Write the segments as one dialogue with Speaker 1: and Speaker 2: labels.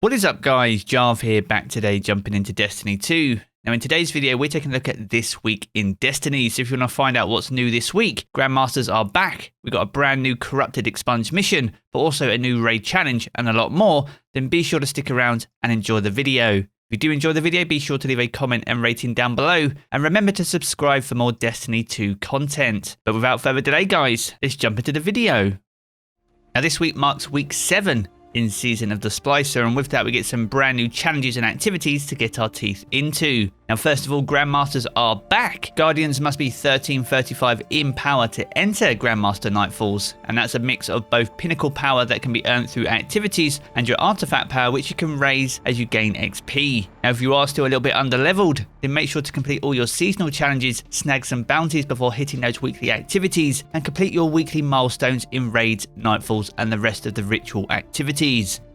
Speaker 1: What is up guys, Jarv here, back today jumping into Destiny 2. Now in today's video we're taking a look at this week in Destiny, so if you want to find out what's new this week, Grandmasters are back, we've got a brand new Corrupted Expunge mission, but also a new raid challenge and a lot more, then be sure to stick around and enjoy the video. If you do enjoy the video, be sure to leave a comment and rating down below, and remember to subscribe for more Destiny 2 content. But without further delay guys, let's jump into the video. Now this week marks week 7 in Season of the Splicer, and with that we get some brand new challenges and activities to get our teeth into. Now first of all, Grandmasters are back. Guardians must be 1335 in power to enter Grandmaster Nightfalls, and that's a mix of both pinnacle power that can be earned through activities and your artifact power, which you can raise as you gain XP. Now if you are still a little bit underleveled, then make sure to complete all your seasonal challenges, snag some bounties before hitting those weekly activities, and complete your weekly milestones in raids, nightfalls and the rest of the ritual activities.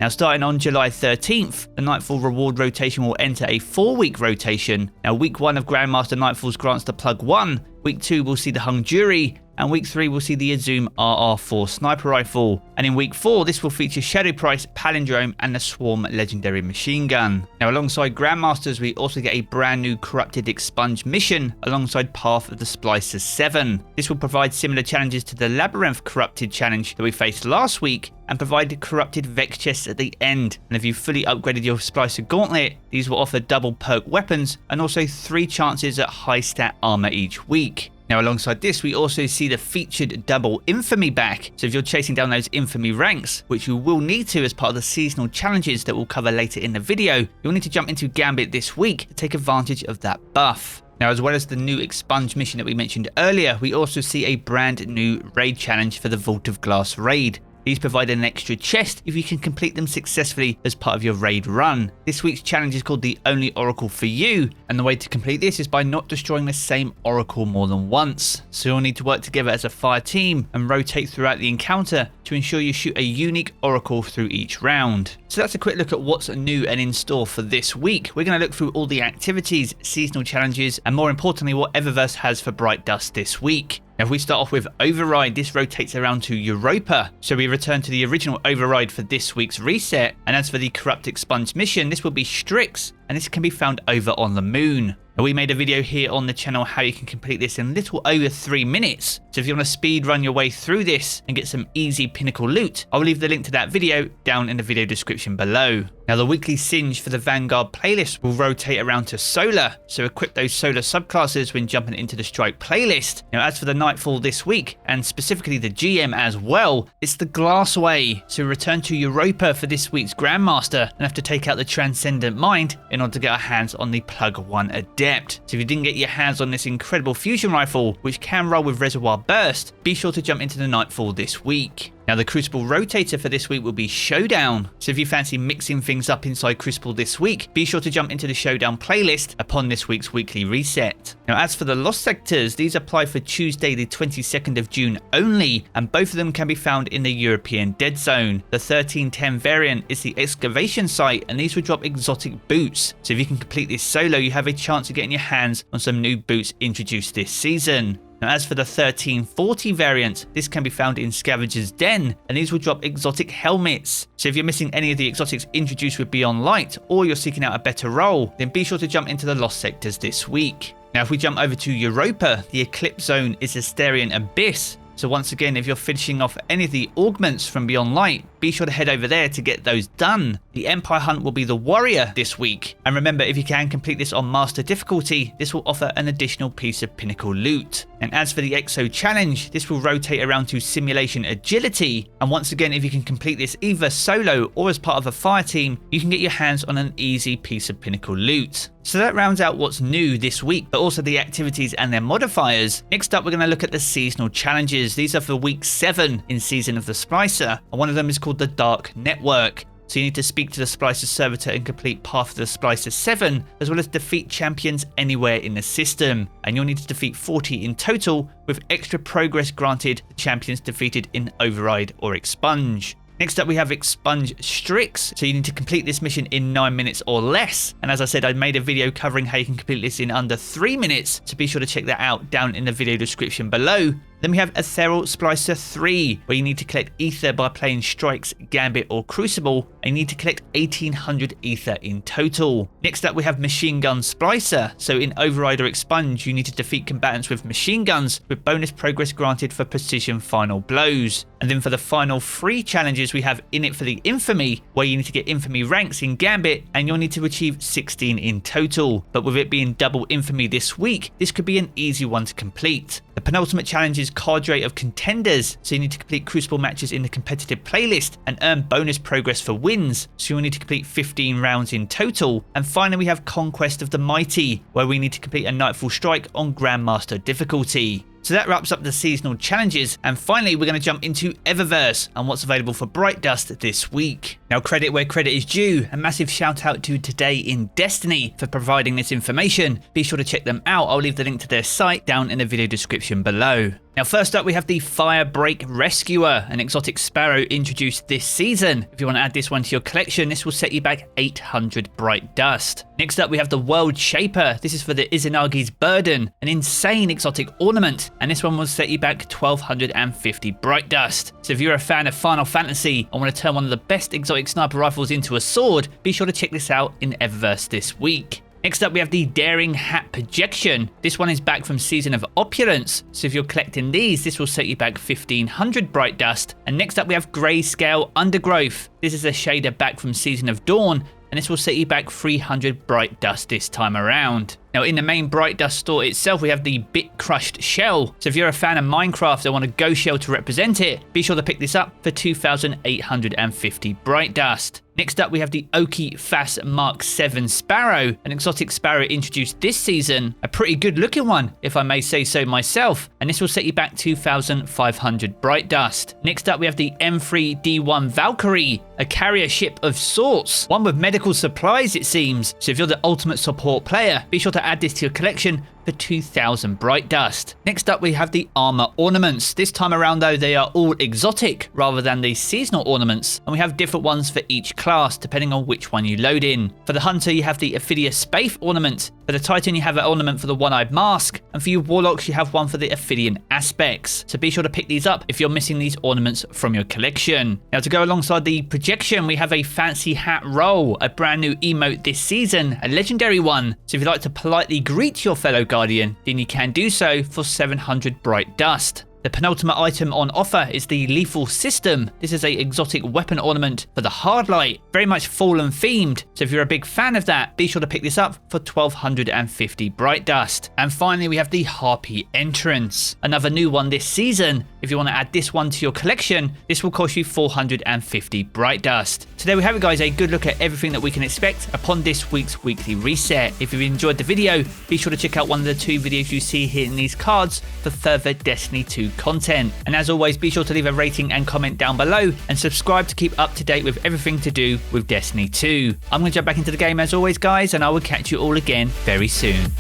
Speaker 1: Now starting on July 13th, the Nightfall reward rotation will enter a 4-week rotation. Now week 1 of Grandmaster Nightfalls grants the plug 1, week 2 will see the Hung Jury, and week 3 will see the Azum RR4 sniper rifle. And in week 4 this will feature Shadow Price, Palindrome and the Swarm legendary machine gun. Now alongside Grandmasters we also get a brand new Corrupted Expunge mission alongside Path of the Splicer 7. This will provide similar challenges to the Labyrinth Corrupted challenge that we faced last week, and provide Corrupted Vex chests at the end. And if you've fully upgraded your Splicer Gauntlet, these will offer double perk weapons and also 3 chances at high stat armor each week. Now alongside this we also see the featured double infamy back, so if you're chasing down those infamy ranks, which you will need to as part of the seasonal challenges that we'll cover later in the video, you'll need to jump into Gambit this week to take advantage of that buff. Now as well as the new Expunge mission that we mentioned earlier, we also see a brand new raid challenge for the Vault of Glass raid. These provide an extra chest if you can complete them successfully as part of your raid run. This week's challenge is called the Only Oracle for You, and the way to complete this is by not destroying the same oracle more than once. So you'll need to work together as a fire team and rotate throughout the encounter to ensure you shoot a unique oracle through each round. So that's a quick look at what's new and in store for this week. We're going to look through all the activities, seasonal challenges, and more importantly what Eververse has for Bright Dust this week. Now if we start off with Override, this rotates around to Europa, so we return to the original Override for this week's reset. And as for the Corrupt Expunge mission, this will be Styx, and this can be found over on the moon. Now we made a video here on the channel how you can complete this in little over 3 minutes, so if you want to speed run your way through this and get some easy pinnacle loot, I'll leave the link to that video down in the video description below. Now the weekly Singe for the Vanguard playlist will rotate around to Solar, so equip those Solar subclasses when jumping into the Strike playlist. Now as for the Nightfall this week, and specifically the GM as well, it's the Glassway, so return to Europa for this week's Grandmaster and have to take out the Transcendent Mind in order to get our hands on the Plug 1 Adept. So if you didn't get your hands on this incredible fusion rifle, which can roll with Reservoir Burst, be sure to jump into the Nightfall this week. Now the Crucible rotator for this week will be Showdown, so if you fancy mixing things up inside Crucible this week, be sure to jump into the Showdown playlist upon this week's weekly reset. Now as for the Lost Sectors, these apply for Tuesday the 22nd of June only, and both of them can be found in the European Dead Zone. The 1310 variant is the Excavation site, and these will drop exotic boots, so if you can complete this solo you have a chance of getting your hands on some new boots introduced this season. Now as for the 1340 variant, this can be found in Scavenger's Den, and these will drop exotic helmets. So if you're missing any of the exotics introduced with Beyond Light, or you're seeking out a better role, then be sure to jump into the Lost Sectors this week. Now if we jump over to Europa, the Eclipse Zone is Asterian Abyss. So once again, if you're finishing off any of the augments from Beyond Light, be sure to head over there to get those done. The Empire Hunt will be the Warrior this week. And remember, if you can complete this on Master difficulty, this will offer an additional piece of pinnacle loot. And as for the Exo Challenge, this will rotate around to Simulation Agility. And once again, if you can complete this either solo or as part of a fire team, you can get your hands on an easy piece of pinnacle loot. So that rounds out what's new this week, but also the activities and their modifiers. Next up, we're going to look at the seasonal challenges. These are for week 7 in Season of the Splicer, and one of them is called the Dark Network. So you need to speak to the Splicer servitor and complete Path of the Splicer 7, as well as defeat champions anywhere in the system. And you'll need to defeat 40 in total, with extra progress granted to champions defeated in Override or Expunge. Next up we have Expunge Styx, so you need to complete this mission in 9 minutes or less, and as I said I made a video covering how you can complete this in under 3 minutes, so be sure to check that out down in the video description below. Then we have Ethereal Splicer 3, where you need to collect ether by playing Strikes, Gambit or Crucible, and you need to collect 1800 ether in total. Next up we have Machine Gun Splicer, so in Override or Expunge you need to defeat combatants with machine guns with bonus progress granted for precision final blows. And then for the final 3 challenges we have In It for the Infamy, where you need to get Infamy ranks in Gambit and you'll need to achieve 16 in total. But with it being double Infamy this week, this could be an easy one to complete. The penultimate challenge is Cadre of Contenders, so you need to complete Crucible matches in the competitive playlist and earn bonus progress for wins, so you'll need to complete 15 rounds in total. And finally we have Conquest of the Mighty, where we need to complete a Nightfall Strike on Grandmaster difficulty. So that wraps up the seasonal challenges, and finally we're going to jump into Eververse and what's available for Bright Dust this week. Now credit where credit is due, a massive shout out to Today in Destiny for providing this information. Be sure to check them out, I'll leave the link to their site down in the video description below. Now first up we have the Firebreak Rescuer, an exotic sparrow introduced this season. If you want to add this one to your collection, this will set you back 800 Bright Dust. Next up we have the World Shaper. This is for the Izanagi's Burden, an insane exotic ornament, and this one will set you back 1250 Bright Dust. So if you're a fan of Final Fantasy and want to turn one of the best exotic sniper rifles into a sword, be sure to check this out in Eververse this week. Next up we have the Daring Hat Projection. This one is back from Season of Opulence, so if you're collecting these, this will set you back 1500 Bright Dust. And next up we have Grayscale Undergrowth. This is a shader back from Season of Dawn, and this will set you back 300 Bright Dust this time around. Now in the main Bright Dust store itself we have the Bit Crushed Shell, so if you're a fan of Minecraft and want a Go Shell to represent it, be sure to pick this up for 2850 Bright Dust. Next up we have the Oki Fass Mark 7 Sparrow, an exotic sparrow introduced this season, a pretty good looking one if I may say so myself, and this will set you back 2500 Bright Dust. Next up we have the M3D1 Valkyrie, a carrier ship of sorts, one with medical supplies it seems, so if you're the ultimate support player, be sure to add this to your collection for 2000 Bright Dust. Next up we have the Armor Ornaments. This time around though they are all exotic rather than the seasonal ornaments, and we have different ones for each class depending on which one you load in. For the Hunter you have the Ophidia Spaith ornament, for the Titan you have an ornament for the One-Eyed Mask, and for you Warlocks you have one for the Ophidian Aspects. So be sure to pick these up if you're missing these ornaments from your collection. Now to go alongside the projection we have a Fancy Hat Roll, a brand new emote this season, a legendary one. So if you'd like to politely greet your fellow Guardian, then you can do so for 700 Bright Dust. The penultimate item on offer is the Lethal System. This is a exotic weapon ornament for the Hardlight, very much Fallen themed, so if you're a big fan of that, be sure to pick this up for 1250 Bright Dust. And finally we have the Harpy Entrance, another new one this season. If you want to add this one to your collection, this will cost you 450 Bright Dust. So there we have it guys, a good look at everything that we can expect upon this week's weekly reset. If you've enjoyed the video, be sure to check out one of the 2 videos you see here in these cards for further Destiny 2 content. And as always, be sure to leave a rating and comment down below and subscribe to keep up to date with everything to do with Destiny 2. I'm going to jump back into the game as always guys, and I will catch you all again very soon.